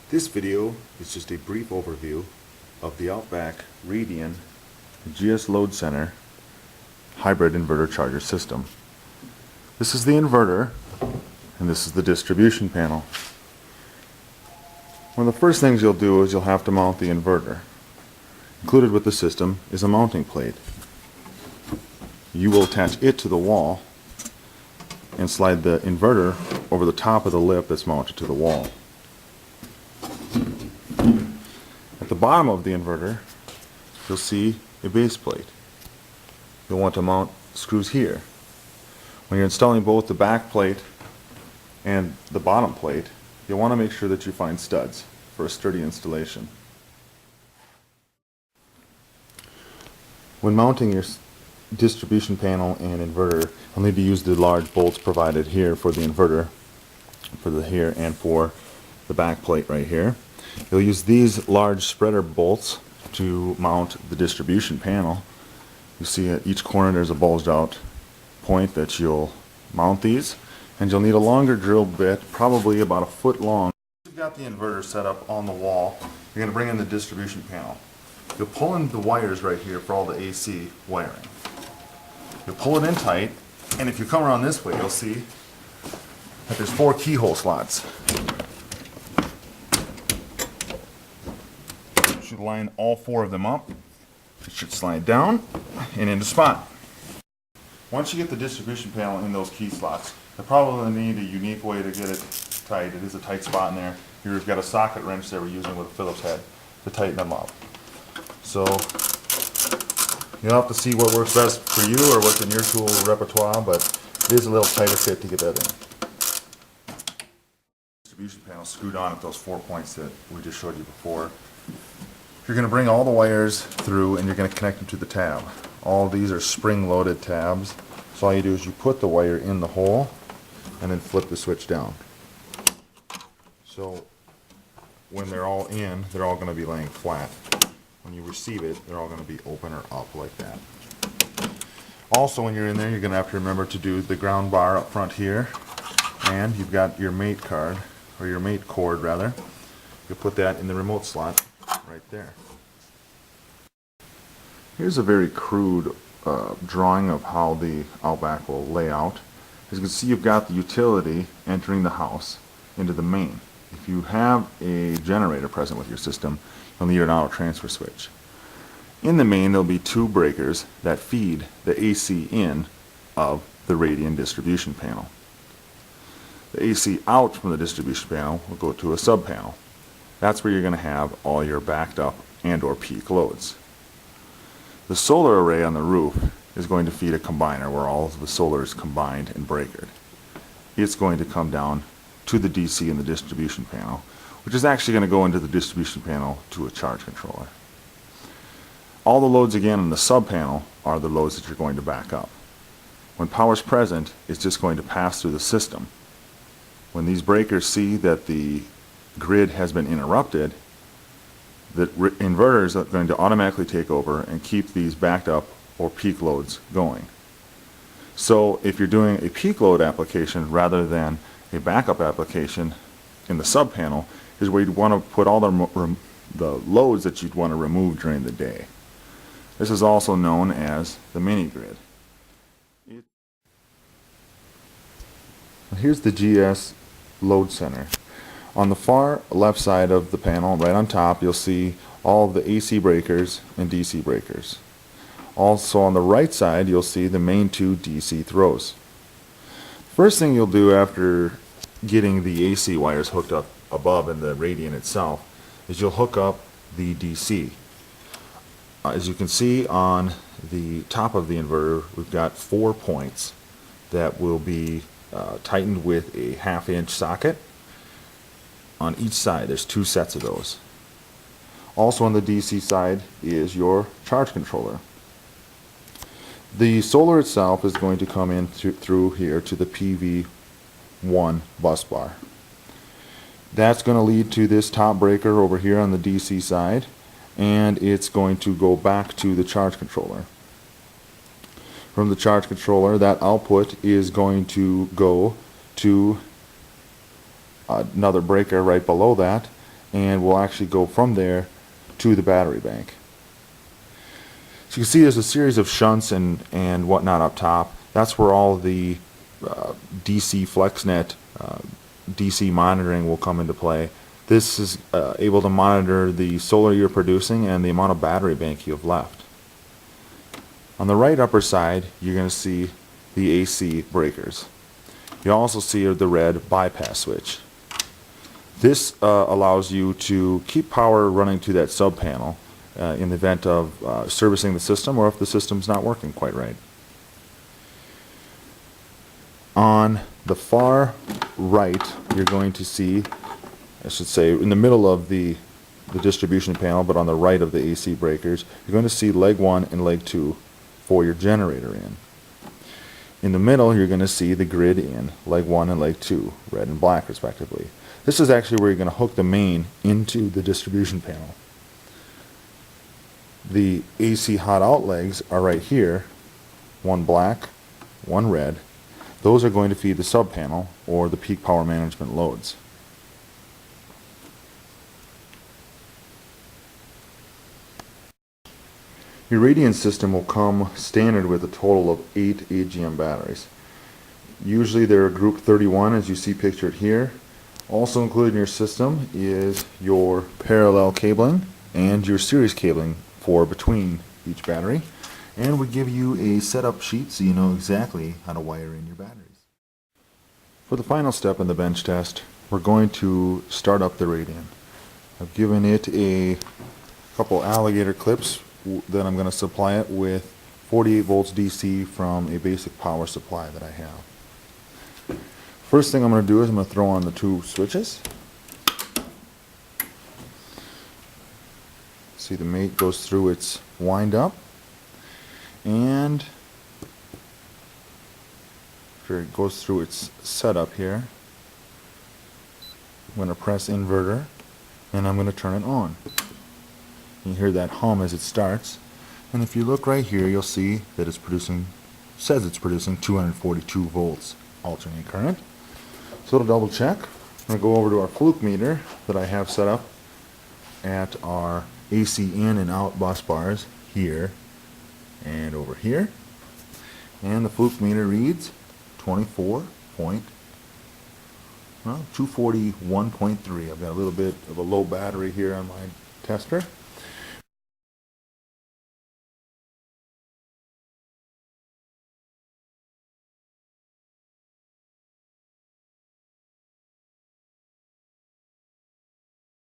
This video is just a brief overview of the Outback Radian GS Load Center hybrid inverter charger system. This is the inverter and this is the distribution panel. One of the first things you'll do is you'll have to mount the inverter. Included with the system is a mounting plate. You will attach it to the wall and slide the inverter over the top of the lip that's mounted to the wall. At the bottom of the inverter, you'll see a base plate. You'll want to mount screws here. When you're installing both the back plate and the bottom plate, you'll want to make sure that you find studs for a sturdy installation. When mounting your distribution panel and inverter, you'll need to use the large bolts provided here for the inverter, for the here and for the back plate right here. You'll use these large spreader bolts to mount the distribution panel. You see at each corner there's a bulged out point that you'll mount these, and you'll need a longer drill bit, probably about a foot long. You've got the inverter set up on the wall. You're going to bring in the distribution panel. You'll pull in the wires right here for all the AC wiring. You'll pull it in tight, and if you come around this way, you'll see that there's 4 keyhole slots. You should line all 4 of them up. It should slide down and into spot. Once you get the distribution panel in those key slots, you probably need a unique way to get it tight. It is a tight spot in there. Here we've got a socket wrench that we're using with a Phillips head to tighten them up. So you'll have to see what works best for you or what's in your tool repertoire, but it is a little tighter fit to get that in. Distribution panel screwed on at those 4 points that we just showed you before. You're going to bring all the wires through and you're going to connect them to the tab. All of these are spring-loaded tabs. So all you do is you put the wire in the hole and then flip the switch down. So when they're all in, they're all going to be laying flat. When you receive it, they're all going to be open or up like that. Also, when you're in there, you're going to have to remember to do the ground bar up front here, and you've got your mate card, or your mate cord rather. You put that in the remote slot right there. Here's a very crude drawing of how the Outback will lay out. As you can see, you've got the utility entering the house into the main. If you have a generator present with your system, you'll need an auto transfer switch. In the main, there'll be 2 breakers that feed the AC in of the Radian distribution panel. The AC out from the distribution panel will go to a sub panel. That's where you're going to have all your backed up and or peak loads. The solar array on the roof is going to feed a combiner where all of the solar is combined and breakered. It's going to come down to the DC in the distribution panel, which is actually going to go into the distribution panel to a charge controller. All the loads again in the sub panel are the loads that you're going to back up. When power is present, it's just going to pass through the system. When these breakers see that the grid has been interrupted, the inverters are going to automatically take over and keep these backed up or peak loads going. So if you're doing a peak load application rather than a backup application in the sub panel, is where you'd want to put all the loads that you'd want to remove during the day. This is also known as the mini grid. Here's the GS load center. On the far left side of the panel, right on top, you'll see all of the AC breakers and DC breakers. Also on the right side, you'll see the main 2 DC throws. First thing you'll do after getting the AC wires hooked up above in the Radian itself is you'll hook up the DC. As you can see on the top of the inverter, we've got 4 points that will be tightened with a 1/2 inch socket. On each side there's 2 sets of those. Also on the DC side is your charge controller. The solar itself is going to come in through here to the PV1 bus bar. That's going to lead to this top breaker over here on the DC side, and it's going to go back to the charge controller. From the charge controller, that output is going to go to another breaker right below that, and will actually go from there to the battery bank. So you can see there's a series of shunts and whatnot up top. That's where all the DC FlexNet DC monitoring will come into play. This is able to monitor the solar you're producing and the amount of battery bank you have left. On the right upper side, you're going to see the AC breakers. You also see the red bypass switch. This allows you to keep power running to that sub panel in the event of servicing the system or if the system's not working quite right. On the far right, you're going to see, I should say, in the middle of the distribution panel, but on the right of the AC breakers, you're going to see leg 1 and leg 2 for your generator in. In the middle, you're going to see the grid in, leg 1 and leg 2, red and black respectively. This is actually where you're going to hook the main into the distribution panel. The AC hot out legs are right here, one black, one red. Those are going to feed the sub panel or the peak power management loads. Your Radian system will come standard with a total of 8 AGM batteries. Usually they're grouped 31 as you see pictured here. Also included in your system is your parallel cabling and your series cabling for between each battery. And we give you a setup sheet so you know exactly how to wire in your batteries. For the final step in the bench test, we're going to start up the Radian. I've given it a couple alligator clips that I'm going to supply it with 48 volts DC from a basic power supply that I have. First thing I'm going to do is I'm going to throw on the 2 switches. See, the mate goes through its wind up, and after it goes through its setup here, I'm going to press inverter and I'm going to turn it on. You hear that hum as it starts, and if you look right here, you'll see that it's producing, says it's producing 242 volts alternating current. So to double check, I'm going to go over to our fluke meter that I have set up at our AC in and out bus bars here and over here, and the fluke meter reads 241.3. I've got a little bit of a low battery here on my tester.